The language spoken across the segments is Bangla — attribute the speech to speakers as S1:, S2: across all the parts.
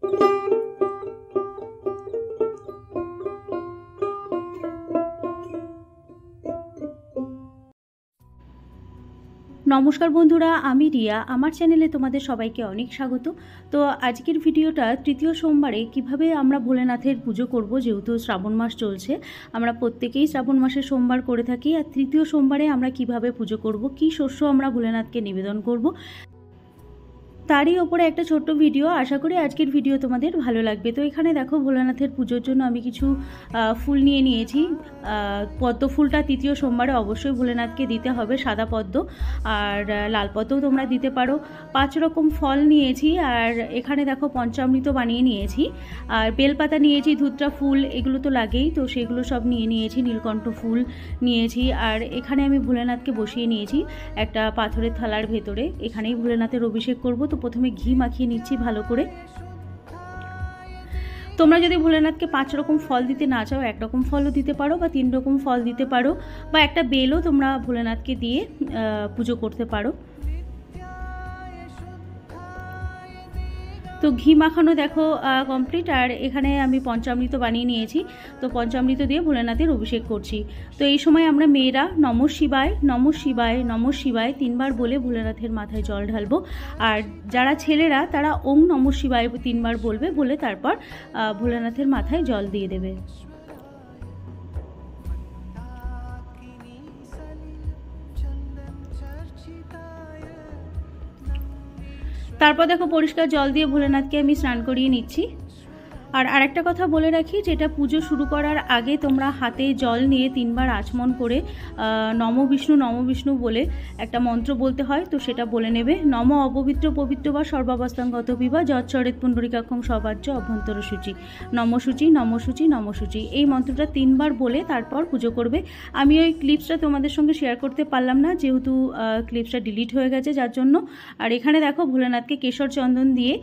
S1: নমস্কার বন্ধুরা, আমি রিয়া। আমার চ্যানেলে তোমাদের সবাইকে অনেক স্বাগত। তো আজকের ভিডিওটা তৃতীয় সোমবারে কিভাবে আমরা ভোলেনাথের পুজো করব, যেহেতু শ্রাবণ মাস চলছে। আমরা প্রত্যেকেই শ্রাবণ মাসে সোমবার করে থাকি। আর তৃতীয় সোমবারে আমরা কিভাবে পুজো করব, কি শস্য আমরা ভোলেনাথকে নিবেদন করব, তারই ওপরে একটা ছোট্ট ভিডিও। আশা করি আজকের ভিডিও তোমাদের ভালো লাগবে। তো এখানে দেখো, ভোলেনাথের পুজোর জন্য আমি কিছু ফুল নিয়ে নিয়েছি। পদ্ম ফুলটা তৃতীয় সোমবারে অবশ্যই ভোলেনাথকে দিতে হবে, সাদা পদ্ম। আর লাল পদ্মও তোমরা দিতে পারো। 5 রকম ফল নিয়েছি। আর এখানে দেখো পঞ্চামৃত বানিয়ে নিয়েছি। আর বেলপাতা নিয়েছি, ধুত্রা ফুল, এগুলো তো লাগেই, তো সেগুলো সব নিয়ে নিয়েছি। নীলকণ্ঠ ফুল নিয়েছি। আর এখানে আমি ভোলেনাথকে বসিয়ে নিয়েছি একটা পাথরের থালার ভেতরে। এখানেই ভোলেনাথের অভিষেক করব। তো প্রথমে ঘি মাখিয়ে নিচ্ছি ভালো করে। তোমরা যদি ভোলেনাথকে 5 রকম ফল দিতে না চাও, 1 রকম ফলও দিতে পারো, বা 3 রকম ফল দিতে পারো, বা একটা বেলও তোমরা ভোলেনাথকে দিয়ে পুজো করতে পারো। তো ঘি মাখানো দেখো কমপ্লিট। আর এখানে আমি পঞ্চামৃত বানিয়ে নিয়েছি। তো পঞ্চামৃত দিয়ে ভোলেনাথের অভিষেক করছি। তো এই সময় আমরা মেয়েরা নমঃ শিবায়, নমঃ শিবায়, নমঃ শিবায় 3 বার বলে ভোলেনাথের মাথায় জল ঢালবো। আর যারা ছেলেরা তারা ওং নমঃ শিবায় 3 বার বলবে, বলে তারপর ভোলেনাথের মাথায় জল দিয়ে দেবে। তারপর দেখো পরিষ্কার জল দিয়ে ভোলেনাথকে আমি স্নান করিয়ে নিচ্ছি। আর আরেকটা কথা বলে রাখি, যেটা পুজো শুরু করার আগে তোমরা হাতে জল নিয়ে 3 বার আচমন করে নম বিষ্ণু বলে একটা মন্ত্র বলতে হয়, তো সেটা বলে নেবে। নম অপবিত্র পবিত্র বা সর্বাবস্থাঙ্গত বিবা যৎসরেত পুণ্ডরিকাক্ষং সবার্য অভ্যন্তর সূচি, নমসূচি নমসূচি নমসূচি, এই মন্ত্রটা 3 বার বলে তারপর পুজো করবে। আমি ওই ক্লিপসটা তোমাদের সঙ্গে শেয়ার করতে পারলাম না, যেহেতু ক্লিপসটা ডিলিট হয়ে গেছে, যার জন্য। আর এখানে দেখো ভোলেনাথকে কেশর চন্দন দিয়ে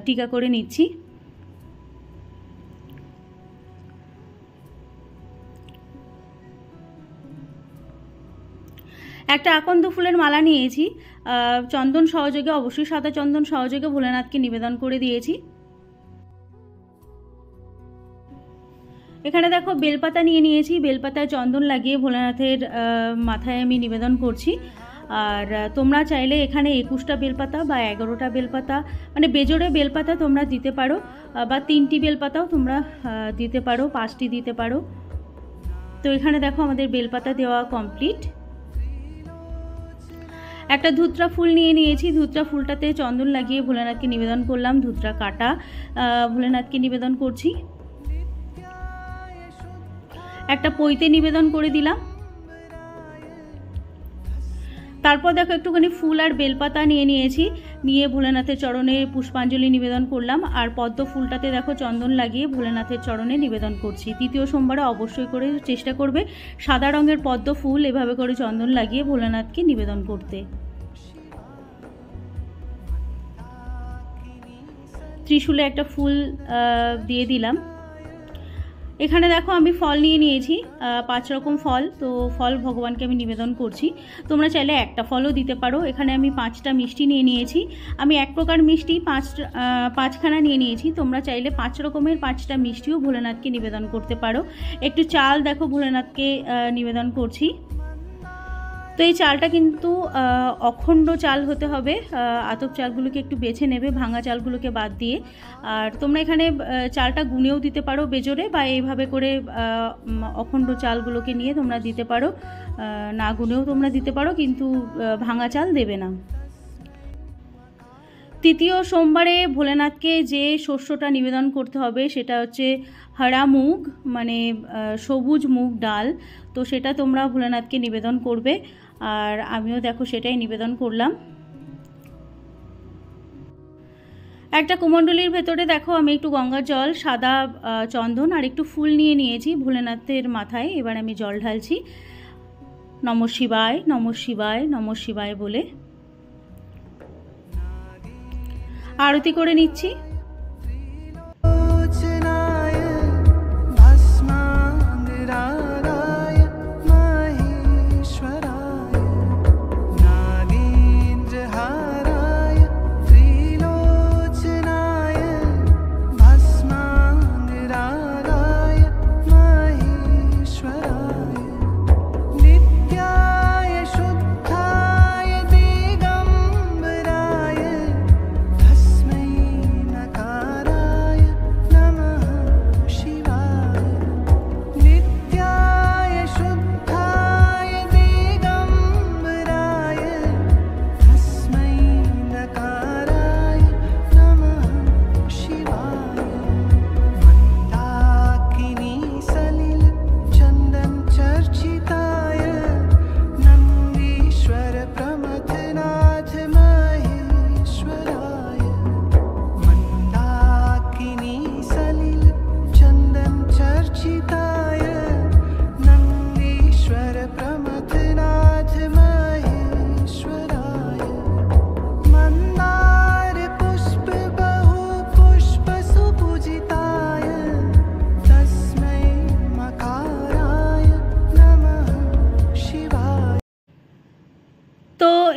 S1: টিকা করে নিচ্ছি। একটা আকন্দ ফুলের মালা নিয়েছি, চন্দন সহযোগে, অবশ্যই সাদা চন্দন সহযোগে ভোলেনাথকে নিবেদন করে দিয়েছি। এখানে দেখো বেলপাতা নিয়ে নিয়েছি, বেলপাতায় চন্দন লাগিয়ে ভোলেনাথের মাথায় আমি নিবেদন করছি। আর তোমরা চাইলে এখানে 21টা বেলপাতা বা 11টা বেলপাতা, মানে বেজোড়ে বেলপাতা তোমরা দিতে পারো, বা 3টি বেলপাতাও তোমরা দিতে পারো, 5টি দিতে পারো। তো এখানে দেখো আমাদের বেলপাতা দেওয়া কমপ্লিট। একটা ধুত্রা ফুল নিয়ে নিয়েছি, ধুত্রা ফুলটাতে চন্দন লাগিয়ে ভোলেনাথকে নিবেদন করলাম। ধুত্রা কাটা ভোলেনাথকে নিবেদন করছি। একটা পৈতে নিবেদন করে দিলাম। তারপর দেখো একটুখানি ফুল আর বেলপাতা নিয়ে নিয়েছি, নিয়ে ভোলেনাথের চরণে পুষ্পাঞ্জলি নিবেদন করলাম। আর পদ্ম ফুলটাতে দেখো চন্দন লাগিয়ে ভোলেনাথের চরণে নিবেদন করছি। তৃতীয় সোমবারে অবশ্যই করে চেষ্টা করবে সাদা রঙের পদ্ম ফুল এভাবে করে চন্দন লাগিয়ে ভোলেনাথকে নিবেদন করতে। ত্রিশূলে একটা ফুল দিয়ে দিলাম। এখানে দেখো আমি ফল নিয়ে নিয়েছি, 5 রকম ফল। তো ফল ভগবানকে আমি নিবেদন করছি। তোমরা চাইলে একটা ফলও দিতে পারো। এখানে আমি 5টা মিষ্টি নিয়ে নিয়েছি। আমি 1 প্রকার মিষ্টি 5খানা নিয়ে নিয়েছি। তোমরা চাইলে 5 রকমের 5টা মিষ্টিও ভোলেনাথকে নিবেদন করতে পারো। একটু চাল দেখো ভোলেনাথকে নিবেদন করছি। তো এই চালটা কিন্তু অখণ্ড চাল হতে হবে, আতপ চালগুলোকে একটু বেছে নেবে, ভাঙা চালগুলোকে বাদ দিয়ে। আর তোমরা এখানে চালটা গুনেও দিতে পারো বেজোরে, বা এইভাবে করে অখণ্ড চালগুলোকে নিয়ে তোমরা দিতে পারো, না গুনেও তোমরা দিতে পারো, কিন্তু ভাঙা চাল দেবে না। তৃতীয় সোমবারে ভোলেনাথকে যে শস্যটা নিবেদন করতে হবে সেটা হচ্ছে হরা মুগ, মানে সবুজ মুগ ডাল। তো সেটা তোমরা ভোলেনাথকে নিবেদন করবে। আর আমিও দেখো সেটাই নিবেদন করলাম। একটা কুমণ্ডলীর ভেতরে দেখো আমি একটু গঙ্গার জল, সাদা চন্দন আর একটু ফুল নিয়ে নিয়েছি ভোলেনাথের মাথায়। এবার আমি জল ঢালছি নমঃ শিবায়, নমঃ শিবায়, নমঃ শিবায় বলে আরতি করে নিচ্ছি।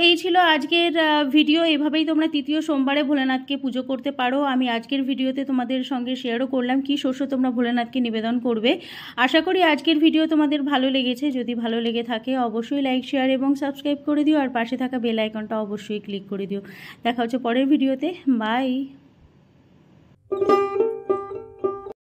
S1: এই ছিল আজকের ভিডিও। এভাবেই তোমরা তৃতীয় সোমবারে ভোলেনাথকে পুজো করতে পারো। আমি আজকের ভিডিওতে তোমাদের সঙ্গে শেয়ারও করলাম কী শস্য তোমরা ভোলেনাথকে নিবেদন করবে। আশা করি আজকের ভিডিও তোমাদের ভালো লেগেছে। যদি ভালো লেগে থাকে অবশ্যই লাইক, শেয়ার এবং সাবস্ক্রাইব করে দিও, আর পাশে থাকা বেল আইকনটা অবশ্যই ক্লিক করে দিও। দেখা হচ্ছে পরের ভিডিওতে। বাই।